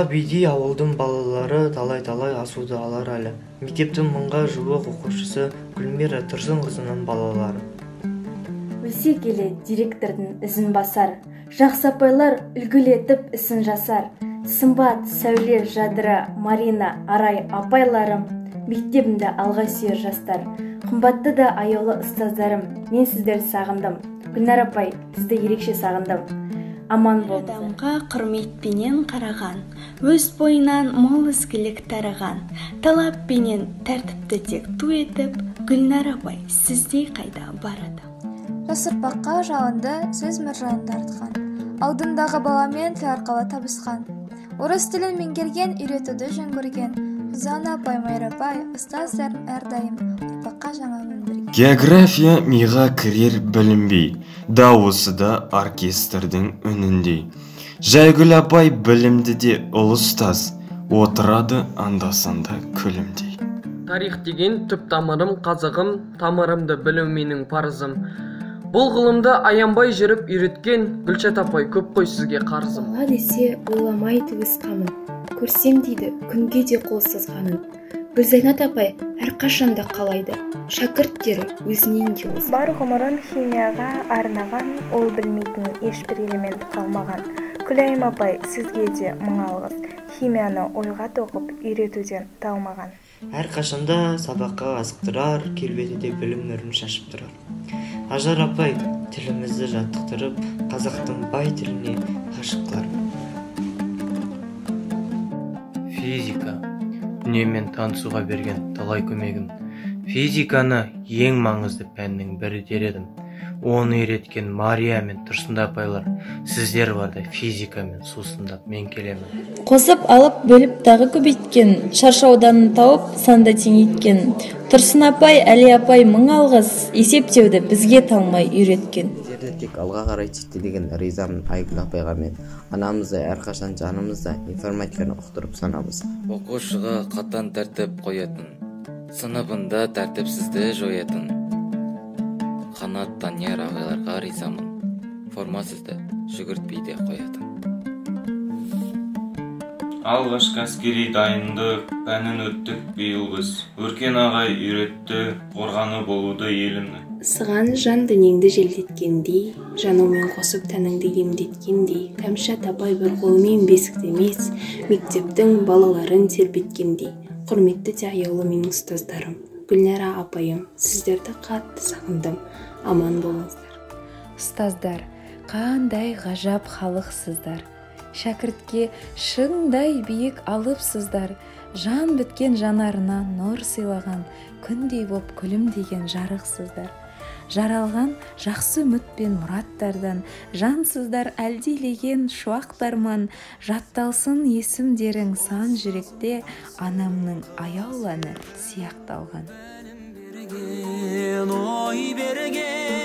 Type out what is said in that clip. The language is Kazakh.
биди ауылдың балалары талай-талай асуды алар әлі. Мектептің мыңға жуық оқушысы Гүлмира Тұрсынқызының балалары. Өсе келе директордың ізін басар, жақсы апайлар үлгілетіп ісін жасар. Сымбат, Сәуле, Жадыра, Марина, Арай апайларым, мектебімді алға сүйер жастар. Қымбатты да аяулы ұстаздарым, мен сіздерді сағындым. Гүлнар апай, сізді ерекше сағындым. Аман болыңыздар. Адамға құрметпенен қараған, өз бойынан мол ізгілік тараған, талаппенен тәртіпті тек ту етіп, Гүлнар апай сіздей қайда барады. Жас ұрпаққа жалынды сөз мұржайын тартқан, алдындағы баламен тіл арқылы табысқан, орыс тілін меңгерген, үйретуді жөн көрген, Зана апай, Майра апай, ұстаздарын әрдайым ұрпаққа жаңа өмір берген. География миға кірер білінбей, дауысы да оркестрдің үніндей. Жайгүл апай білімді де ұлы ұстаз, отырады анда-санда күлімдей. Тарих деген түп тамырым, қазығым, тамырымды білу менің парызым. Бұл ғылымды аянбай жүріп үйреткен Гүлшат апай, көп қой сізге қарызым. Бала десе ойламай тігіс қамын, көрсем дейді күнге де қол созғанын. Гүлзайнат апай әрқашанда қалайды, шәкірттері өзінен де озған. Бар ғұмырын химияға арнаған, ол білмейтін ешбір элемент қалмаған. Күләйім апай, сізге де мың алғыс, химияны ойға тоқып үйретуден талмаған. Әрқашанда сабаққа азықтырар, келбетіде білім нұрын шашып тұрар. Ажар апай тілімізді жаттықтырып, қазақтың бай тіліне ғашық қылар. Физика. Дүниемен танысуға берген талай көмегім. Физиканы ең маңызды пәннің бірі дер едім. Оны үйреткен Мария мен Тұрсында апайлар, сіздер барда физикамен сусындап мен келемін. Қосып алып бөліп тағы көбейткен, шаршауданын тауып санда теңейткен. Тұрсын апай, Әли апай мың алғыс, есептеуді бізге талмай үйреткен. Сіздерді тек алға қарай жетелеген ризамын Айгүл апайға мен. Анамызды әрқашан жанымызда информатиканы ұқтырып санамыз. Оқушыға қатаң тәртіп қоятын, сыныбында тәртіпсізді жоятын. Қанат Танияр ағайларға ризамын, формасызды жүгіртпейді қоятын. Алғашқы әскери дайындық пәнін өттік биыл біз. Өркен ағай үйретті қорғаны болуды елімнің. Сыған жан дүниеңді желдеткендей, жаныңмен қосып тәніңді емдеткендей, Кәмшат апай бір қолымен бесікті емес, мектептің балаларын тербеткендей. Құрметті де аяулы менің ұстаздарым, Гүлнара апайым, сіздерді қатты сағындым. Аман болыңыздар. Ұстаздар, қандай ғажап халықсыздар. Шәкіртке шыңдай биік алыпсыздар. Жан біткен жанарына нұр сыйлаған, күндей боп күлімдеген жарықсыздар. Жаралған жақсы үміт пен мұраттардан, жансыздар әлдилеген шуақтарман, жатталсын есімдерің сан жүректе, анамның аяуланы сияқталған. Ой берген